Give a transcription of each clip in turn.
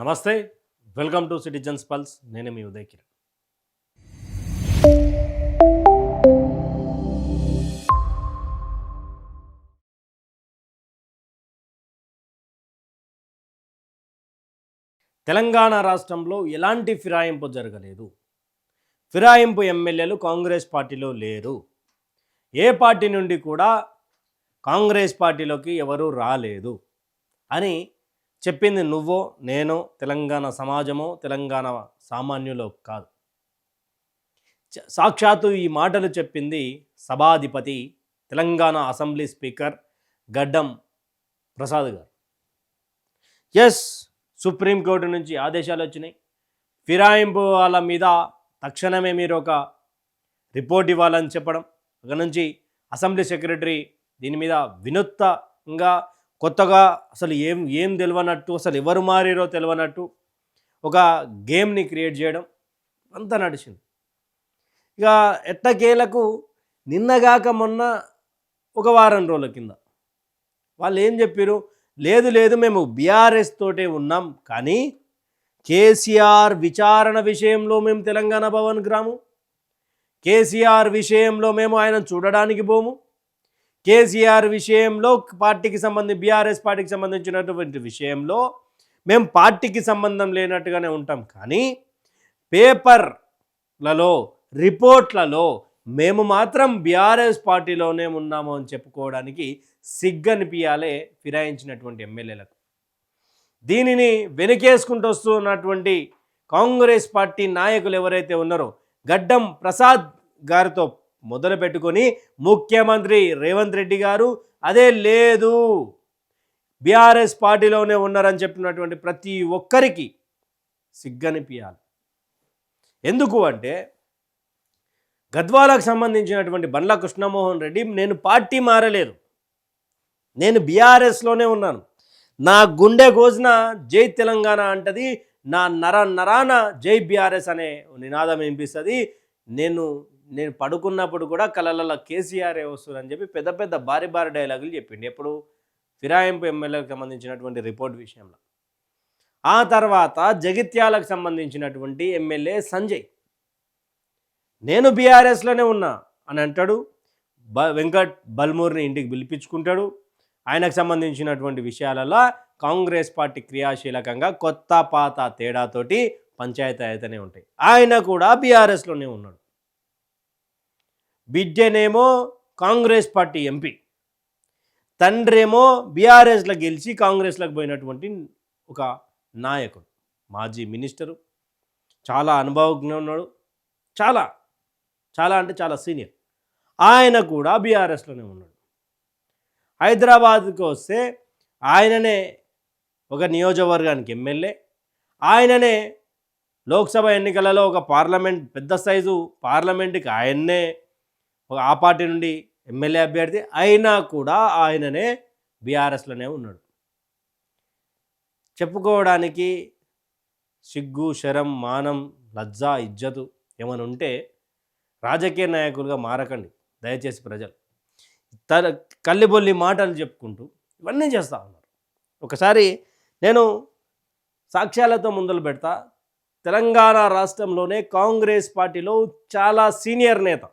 నమస్తే, welcome to citizens pulse. నేను మీ ఉదయ్ కిరణ్. తెలంగాణ రాష్ట్రంలో ఎలాంటి ఫిరాయింపు జరగలేదు. ఫిరాయింపు ఎమ్మెల్యేలు కాంగ్రెస్ పార్టీలో లేరు. ఏ పార్టీ నుండి కూడా కాంగ్రెస్ పార్టీలోకి ఎవరూ రాలేదు అని చెప్పింది నువ్వో నేనో, తెలంగాణ సమాజమో, తెలంగాణ సామాన్యులో కాదు. సాక్షాత్తు ఈ మాటలు చెప్పింది సభాధిపతి, తెలంగాణ అసెంబ్లీ స్పీకర్ గడ్డం ప్రసాద్ గారు. ఎస్, సుప్రీంకోర్టు నుంచి ఆదేశాలు వచ్చినాయి. ఫిరాయింపు వాళ్ళ మీద తక్షణమే మీరు ఒక రిపోర్ట్ ఇవ్వాలని చెప్పడం. అక్కడ నుంచి అసెంబ్లీ సెక్రటరీ దీని మీద వినూత్నంగా కొత్తగా అసలు ఏం తెలియనట్టు, అసలు ఎవరు మారిరో తెలియనట్టు ఒక గేమ్ని క్రియేట్ చేయడం అంతా నడిచింది. ఇక ఎట్టకేలకు నిన్నగాక మొన్న ఒక వారం రోజుల కింద వాళ్ళు ఏం చెప్పారు, లేదు మేము బీఆర్ఎస్ తోటే ఉన్నాం, కానీ కేసీఆర్ విచారణ విషయంలో మేము తెలంగాణ భవన్కి రాము, కేసీఆర్ విషయంలో మేము ఆయన చూడడానికి పోము, కేసీఆర్ విషయంలో పార్టీకి బీఆర్ఎస్ పార్టీకి సంబంధించినటువంటి విషయంలో మేము పార్టీకి సంబంధం లేనట్టుగానే ఉంటాం, కానీ పేపర్లలో రిపోర్ట్లలో మేము మాత్రం బీఆర్ఎస్ పార్టీలోనే ఉన్నాము అని చెప్పుకోవడానికి సిగ్గనిపియాలే ఫిరాయించినటువంటి ఎమ్మెల్యేలకు. దీనిని వెనుకేసుకుంటూ వస్తున్నటువంటి కాంగ్రెస్ పార్టీ నాయకులు ఎవరైతే ఉన్నారో గడ్డం ప్రసాద్ గారితో మొదలు పెట్టుకొని ముఖ్యమంత్రి రేవంత్ రెడ్డి గారు అదే లేదు బీఆర్ఎస్ పార్టీలోనే ఉన్నారని చెప్పినటువంటి ప్రతి ఒక్కరికి సిగ్గనిపియాలి. ఎందుకు అంటే గద్వాలకు సంబంధించినటువంటి బండ్ల కృష్ణమోహన్ రెడ్డి, నేను పార్టీ మారలేదు, నేను బీఆర్ఎస్లోనే ఉన్నాను, నా గుండె కోసిన జై తెలంగాణ అంటది, నా నరాన జై బీఆర్ఎస్ అనే నినాదం వినిపిస్తుంది, నేను పడుకున్నప్పుడు కూడా కలలలో కేసీఆరే వస్తుందని చెప్పి పెద్ద పెద్ద భారీ డైలాగులు చెప్పిండు. ఎప్పుడు ఫిరాయింపు ఎమ్మెల్యేలకు సంబంధించినటువంటి రిపోర్ట్ విషయంలో. ఆ తర్వాత జగిత్యాలకు సంబంధించినటువంటి ఎమ్మెల్యే సంజయ్, నేను బీఆర్ఎస్లోనే ఉన్నా అని అంటాడు. వెంకట్ బల్మూర్ని ఇంటికి పిలిపించుకుంటాడు. ఆయనకు సంబంధించినటువంటి విషయాలలో కాంగ్రెస్ పార్టీ క్రియాశీలకంగా కొత్త పాత తేడాతోటి పంచాయతీ అయితేనే ఉంటాయి. ఆయన కూడా బీఆర్ఎస్లోనే ఉన్నాడు. బిడ్డనేమో కాంగ్రెస్ పార్టీ ఎంపీ, తండ్రేమో బీఆర్ఎస్లో గెలిచి కాంగ్రెస్లోకి పోయినటువంటి ఒక నాయకుడు, మాజీ మినిస్టరు, చాలా అనుభవజ్ఞ ఉన్నాడు, చాలా అంటే చాలా సీనియర్. ఆయన కూడా బీఆర్ఎస్లోనే ఉన్నాడు. హైదరాబాద్కి వస్తే ఆయననే ఒక నియోజకవర్గానికి ఎమ్మెల్యే, ఆయననే లోక్సభ ఎన్నికలలో ఒక పార్లమెంట్ పెద్ద సైజు పార్లమెంట్కి ఆయన్నే ఆ పార్టీ నుండి ఎమ్మెల్యే అభ్యర్థి, అయినా కూడా ఆయననే బీఆర్ఎస్లోనే ఉన్నాడు. చెప్పుకోవడానికి సిగ్గు, శరం, మానం, లజ్జ, ఇజ్జతు ఏమైనా ఉంటే రాజకీయ నాయకులుగా మారకండి దయచేసి. ప్రజలు కల్లిబొల్లి మాటలు చెప్పుకుంటూ ఇవన్నీ చేస్తూ ఉన్నారు. ఒకసారి నేను సాక్ష్యాలతో ముందలు పెడతా. తెలంగాణ రాష్ట్రంలోనే కాంగ్రెస్ పార్టీలో చాలా సీనియర్ నేత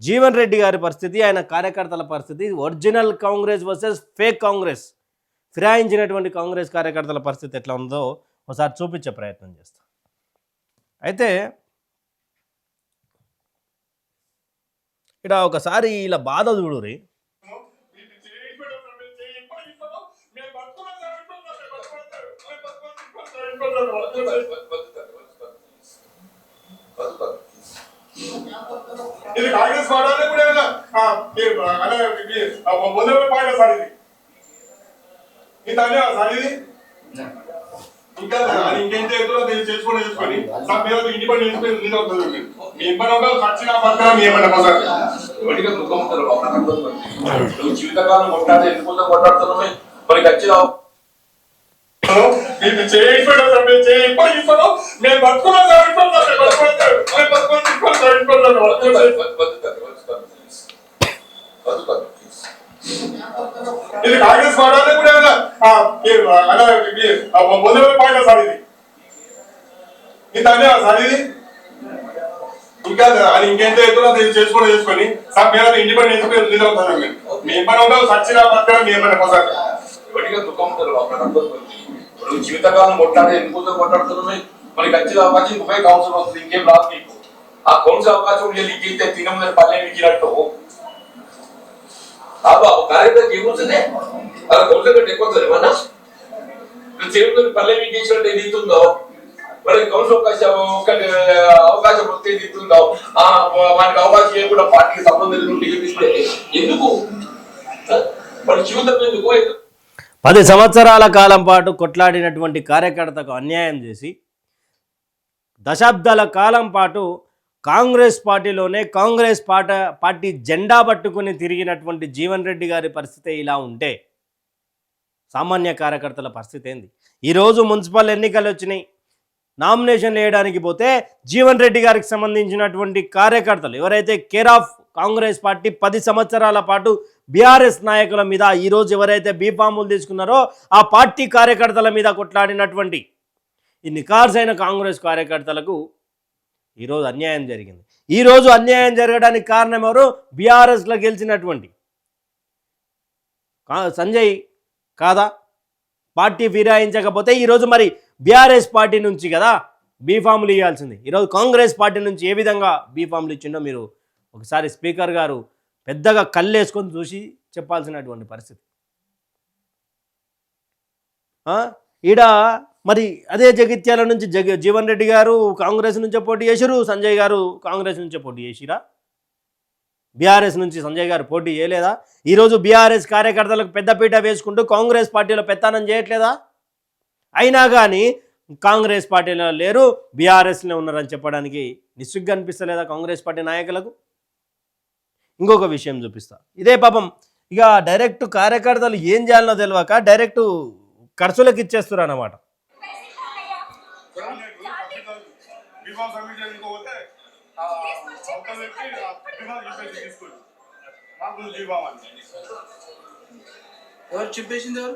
జీవన్ రెడ్డి గారి పరిస్థితి, ఆయన కార్యకర్తల పరిస్థితి, original Congress versus fake Congress, ఫిరాయించినటువంటి కాంగ్రెస్ కార్యకర్తల పరిస్థితి ఎట్లా ఉందో ఒకసారి చూపించే ప్రయత్నం చేస్తా. అయితే ఇక్కడ ఒకసారి ఇలా బాధ చూడురి. ఇది కాంగ్రెస్ పార్టీ కూడా మొదలు పాయింట్ సార్, ఇది సార్, ఇది ఇంకా ఇంకేం చేస్తుందో మీరు చేసుకొని సార్, మీరు ఇంటి పని చేసుకుని మీద అవుతుంది. మీ ఇబ్బంది ఖర్చుగా పక్కన మీ ఏమన్నా సార్ నువ్వు జీవితకాలం కొట్టాడు, ఎందుకుందో కొట్టాడుతున్నావు మరి ఖర్చుగా మీరు చేయించుకోవడం సార్, మీరు చేయిస్తాను, మేము బతుకున్నాం సార్, ఇది కాంగ్రెస్ పార్టీ కూడా మొదలు పాయింట్ సార్ ఇది ఇంత అనే సార్ ఇది ఇంకా అది ఇంకెంత ఎత్తున చేసుకొని సార్ మీరు ఇండిపెండెన్స్ లీడర్ అవుతారు మీ ఇబ్బంది ఉండవు సచ్చిగా పక్కన మీ ఇబ్బంది సార్ ఇప్పటికే దుఃఖం ఇప్పుడు జీవితకాలం కొట్లాడే ఎందుకు కొట్లాడుతున్నాయి మనకి వచ్చిన అవకాశం ఇంకొక కౌన్సిల్ వస్తుంది ఇంకేం రాదు నీకు ఆ కౌన్సిల్ అవకాశం లీక్ అయితే తినమని పల్లె మిగిలినట్టు కార్యక్రమం ఏమవుతుంది అలా కౌన్సిల్ కంటే ఎక్కువ ఏమన్నా చేరుకుని పల్లె మీకు చేసినట్టు ఏది ఇస్తుందో మరి కౌన్సిల్ అవకాశం వస్తే ఏది ఇస్తుందో వానికి అవకాశం ఇవ్వకుండా పార్టీకి సంబంధం ఎందుకు మరి జీవితం ఎందుకు 10 సంవత్సరాల కాలం పాటు కొట్లాడినటువంటి కార్యకర్తకు అన్యాయం చేసి దశాబ్దాల కాలం పాటు కాంగ్రెస్ పార్టీలోనే కాంగ్రెస్ పార్టీ జెండా పట్టుకుని తిరిగినటువంటి జీవన్ రెడ్డి గారి పరిస్థితి ఇలా ఉంటే సామాన్య కార్యకర్తల పరిస్థితి ఏంది? ఈరోజు మున్సిపల్ ఎన్నికలు వచ్చినాయి, నామినేషన్ వేయడానికి పోతే జీవన్ రెడ్డి గారికి సంబంధించినటువంటి కార్యకర్తలు ఎవరైతే కేర్ ఆఫ్ కాంగ్రెస్ పార్టీ 10 సంవత్సరాల పాటు బీఆర్ఎస్ నాయకుల మీద ఈరోజు ఎవరైతే బీఫాములు తీసుకున్నారో ఆ పార్టీ కార్యకర్తల మీద కొట్లాడినటువంటి ఈ నికార్సైన కాంగ్రెస్ కార్యకర్తలకు ఈరోజు అన్యాయం జరిగింది. ఈరోజు అన్యాయం జరగడానికి కారణం ఎవరు? బీఆర్ఎస్లో గెలిచినటువంటి సంజయ్ కాదా? పార్టీ ఫిరాయించకపోతే ఈరోజు మరి బీఆర్ఎస్ పార్టీ నుంచి కదా బీఫాములు ఇవ్వాల్సింది. ఈరోజు కాంగ్రెస్ పార్టీ నుంచి ఏ విధంగా బీఫాములు ఇచ్చిండో మీరు ఒకసారి స్పీకర్ గారు పెద్దగా కళ్ళేసుకొని చూసి చెప్పాల్సినటువంటి పరిస్థితి. ఈడ మరి అదే జగిత్యాల నుంచి జీవన్ రెడ్డి గారు కాంగ్రెస్ నుంచే పోటీ చేసిరు, సంజయ్ గారు కాంగ్రెస్ నుంచే పోటీ చేసిరా? బీఆర్ఎస్ నుంచి సంజయ్ గారు పోటీ చేయలేదా? ఈరోజు బీఆర్ఎస్ కార్యకర్తలకు పెద్దపీట వేసుకుంటూ కాంగ్రెస్ పార్టీలో పెత్తానం చేయట్లేదా? అయినా కానీ కాంగ్రెస్ పార్టీలో లేరు, బీఆర్ఎస్లో ఉన్నారని చెప్పడానికి నిస్సిగ్గా అనిపిస్తలేదా కాంగ్రెస్ పార్టీ నాయకులకు? ఇంకొక విషయం చూపిస్తా. ఇదే పాపం ఇక డైరెక్ట్ కార్యకర్తలు ఏం చేయాలనో తెలియక డైరెక్ట్ ఖర్చులకు ఇచ్చేస్తారు అన్నమాట. ఎవరు చెప్పేసింది? ఎవరు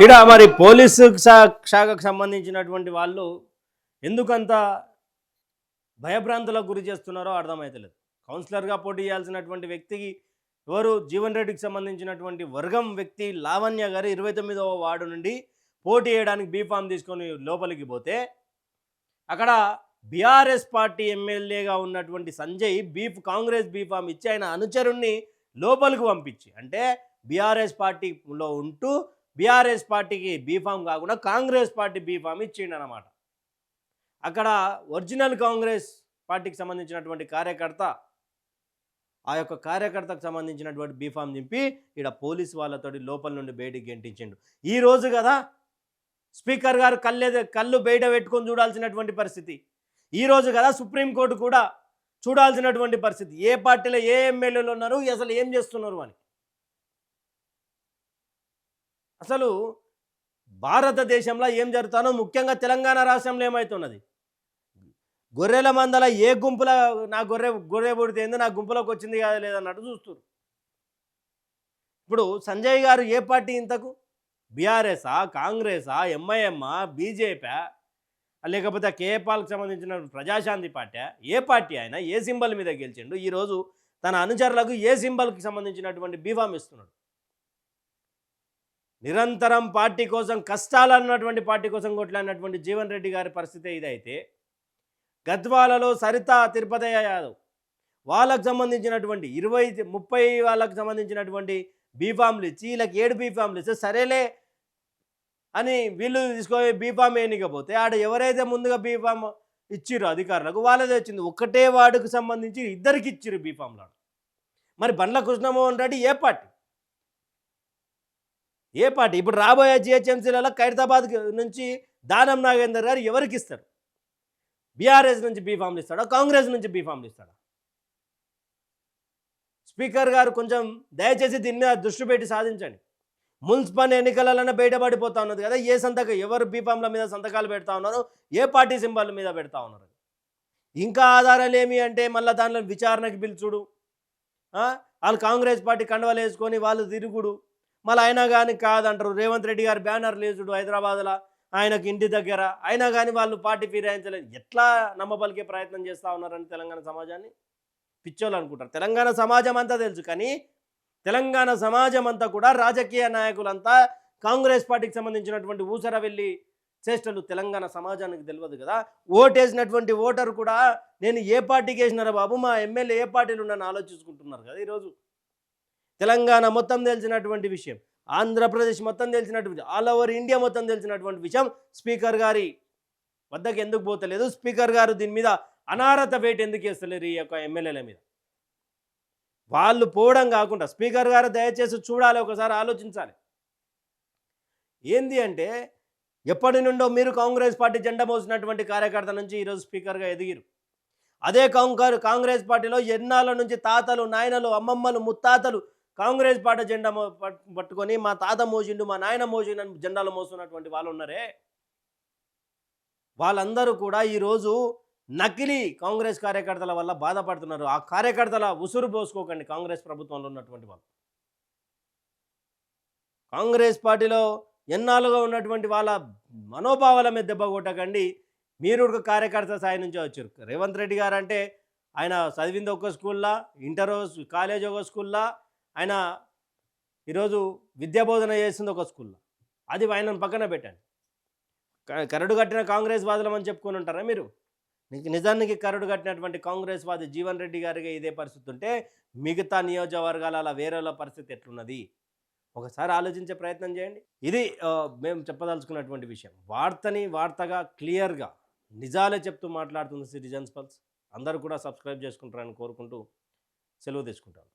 ఈడ మరి పోలీసు శాఖకు సంబంధించినటువంటి వాళ్ళు ఎందుకంత భయభ్రాంతులకు గురి చేస్తున్నారో అర్థమైతలేదు. కౌన్సిలర్గా పోటీ చేయాల్సినటువంటి వ్యక్తికి ఎవరు? జీవన్ రెడ్డికి సంబంధించినటువంటి వర్గం వ్యక్తి లావణ్య గారు 29వ వార్డు నుండి పోటీ చేయడానికి బీఫామ్ తీసుకొని లోపలికి పోతే అక్కడ బీఆర్ఎస్ పార్టీ ఎమ్మెల్యేగా ఉన్నటువంటి సంజయ్ కాంగ్రెస్ బీఫామ్ ఇచ్చి ఆయన అనుచరుణ్ణి లోపలికి పంపించి, అంటే బీఆర్ఎస్ పార్టీలో ఉంటూ బీఆర్ఎస్ పార్టీకి బీఫామ్ కాకుండా కాంగ్రెస్ పార్టీ బీఫామ్ ఇచ్చిండనమాట. అక్కడ ఒరిజినల్ కాంగ్రెస్ పార్టీకి సంబంధించినటువంటి కార్యకర్త ఆ యొక్క కార్యకర్తకు సంబంధించినటువంటి బీఫామ్ నింపి ఇక్కడ పోలీసు వాళ్ళతోటి లోపల నుండి బయటికి గెంటించిండు. ఈరోజు కదా స్పీకర్ గారు కళ్ళు బయట పెట్టుకొని చూడాల్సినటువంటి పరిస్థితి. ఈరోజు కదా సుప్రీంకోర్టు కూడా చూడాల్సినటువంటి పరిస్థితి. ఏ పార్టీలో ఏ ఎమ్మెల్యేలు ఉన్నారు, అసలు ఏం చేస్తున్నారు అని. అసలు భారతదేశంలో ఏం జరుగుతానో, ముఖ్యంగా తెలంగాణ రాష్ట్రంలో ఏమవుతున్నది? గొర్రెల మందల ఏ గుంపుల నా గొర్రె పుడితేంది, నా గుంపులోకి వచ్చింది కాదు లేదన్నట్టు చూస్తారు. ఇప్పుడు సంజయ్ గారు ఏ పార్టీ ఇంతకు? బీఆర్ఎస్ఆ, కాంగ్రెసా, ఎంఐఎమ్మా, బీజేపీ, లేకపోతే కేపాల్కి సంబంధించిన ప్రజాశాంతి పార్టీ? ఏ పార్టీ అయినా ఏ సింబల్ మీద గెలిచిండు? ఈరోజు తన అనుచరులకు ఏ సింబల్కి సంబంధించినటువంటి బీఫామ్ ఇస్తున్నాడు. నిరంతరం పార్టీ కోసం కష్టాలు అన్నటువంటి పార్టీ కోసం కొట్లాడినటువంటి జీవన్ రెడ్డి గారి పరిస్థితి ఇదైతే గద్వాలలో సరిత తిరుపతయ్య యాదవ్ వాళ్ళకు సంబంధించినటువంటి 20-30 వాళ్ళకు సంబంధించినటువంటి బీఫామ్లు ఇచ్చి వీళ్ళకి 7 బీఫామ్లు ఇస్తే సరేలే అని వీళ్ళు తీసుకొని బీఫామ్ వేయనికపోతే ఆడ ఎవరైతే ముందుగా బీఫామ్ ఇచ్చిర్రు అధికారులకు వాళ్ళదే వచ్చింది. ఒకటే వార్డుకు సంబంధించి ఇద్దరికి ఇచ్చిర్రు బీఫామ్లు. మరి బండ్ల కృష్ణమోహన్ రెడ్డి ఏ పార్టీ? ఇప్పుడు రాబోయే జిహెచ్ఎంసీలలో ఖైరతాబాద్ నుంచి దానం నాగేందర్ గారు ఎవరికి ఇస్తారు? బీఆర్ఎస్ నుంచి బీఫామ్లు ఇస్తాడా, కాంగ్రెస్ నుంచి బీఫామ్లు ఇస్తాడా? స్పీకర్ గారు కొంచెం దయచేసి దీని మీద దృష్టి పెట్టి సాధించండి. మున్సిపల్ ఎన్నికలలోనే బయటపడిపోతా ఉన్నది కదా ఎవరు బీఫామ్ల మీద సంతకాలు పెడతా ఉన్నారు, ఏ పార్టీ సింబల్ మీద పెడతా ఉన్నారు. ఇంకా ఆధారాలు ఏమి అంటే మళ్ళీ దానిలో విచారణకి పిలుచుడు, వాళ్ళు కాంగ్రెస్ పార్టీ కండవలు వేసుకొని వాళ్ళు తిరుగుడు, మళ్ళీ అయినా కానీ కాదంటారు. రేవంత్ రెడ్డి గారు బ్యానర్లు వేసుడు హైదరాబాద్లో ఆయనకు ఇంటి దగ్గర, అయినా కానీ వాళ్ళు పార్టీ ఫిరాయించలేదు. ఎట్లా నమ్మబలికే ప్రయత్నం చేస్తూ ఉన్నారని తెలంగాణ సమాజాన్ని పిచ్చోళ్ళు అనుకుంటారు. తెలంగాణ సమాజం అంతా తెలుసు, కానీ తెలంగాణ సమాజం అంతా కూడా రాజకీయ నాయకులంతా కాంగ్రెస్ పార్టీకి సంబంధించినటువంటి ఊసర వెళ్ళి చేష్టలు తెలంగాణ సమాజానికి తెలియదు కదా. ఓటేసినటువంటి ఓటరు కూడా నేను ఏ పార్టీకి వేసినారా బాబు, మా ఎమ్మెల్యే ఏ పార్టీలు ఉన్నాను ఆలోచించుకుంటున్నారు కదా. ఈరోజు తెలంగాణ మొత్తం తెలిసినటువంటి విషయం, ఆంధ్రప్రదేశ్ మొత్తం తెలిసినటువంటి, ఆల్ ఓవర్ ఇండియా మొత్తం తెలిసినటువంటి విషయం స్పీకర్ గారి వద్దకు ఎందుకు పోతలేదు? స్పీకర్ గారు దీని మీద అనారత వేటు ఎందుకు వేస్తలేరు ఈ యొక్క ఎమ్మెల్యేల మీద? వాళ్ళు పోవడం కాకుండా స్పీకర్ గారు దయచేసి చూడాలి, ఒకసారి ఆలోచించాలి. ఏంది అంటే ఎప్పటి నుండో మీరు కాంగ్రెస్ పార్టీ జెండా మోసినటువంటి కార్యకర్త నుంచి ఈరోజు స్పీకర్గా ఎదిగిరు. అదే కాంగ్రెస్ పార్టీలో ఎన్నాళ్ళ నుంచి తాతలు, నాయనలు, అమ్మమ్మలు, ముత్తాతలు కాంగ్రెస్ పార్టీ జెండా పట్టుకొని మా తాత మోసిండు, మా నాయన మోసిండు అని జెండాలు మోస్తున్నటువంటి వాళ్ళు ఉన్నారే, వాళ్ళందరూ కూడా ఈరోజు నకిలీ కాంగ్రెస్ కార్యకర్తల వల్ల బాధపడుతున్నారు. ఆ కార్యకర్తల ఉసురు పోసుకోకండి. కాంగ్రెస్ ప్రభుత్వంలో ఉన్నటువంటి వాళ్ళు కాంగ్రెస్ పార్టీలో ఎన్నాళ్ళుగా ఉన్నటువంటి వాళ్ళ మనోభావాల మీద దెబ్బ కొట్టకండి. మీరు ఒక కార్యకర్త స్థాయి నుంచే వచ్చారు. రేవంత్ రెడ్డి గారు అంటే ఆయన చదివింది ఒక స్కూల్లా, ఇంటర్ కాలేజ్ ఒక స్కూల్లా, ఆయన ఈరోజు విద్యాబోధన చేసింది ఒక స్కూల్లో. అది ఆయనను పక్కన పెట్టండి. కరడు కట్టిన కాంగ్రెస్ వాదులం అని చెప్పుకొని ఉంటారా మీరు? నిజానికి కరడు కట్టినటువంటి కాంగ్రెస్ వాది జీవన్ రెడ్డి గారికి ఇదే పరిస్థితి ఉంటే మిగతా నియోజకవర్గాల అలా వేరేల పరిస్థితి ఎట్లున్నది ఒకసారి ఆలోచించే ప్రయత్నం చేయండి. ఇది మేము చెప్పదలుచుకున్నటువంటి విషయం. వార్తగా క్లియర్గా నిజాలే చెప్తూ మాట్లాడుతుంది సిటిజన్స్ పల్స్. అందరూ కూడా సబ్స్క్రైబ్ చేసుకుంటారని కోరుకుంటూ సెలవు తీసుకుంటాను.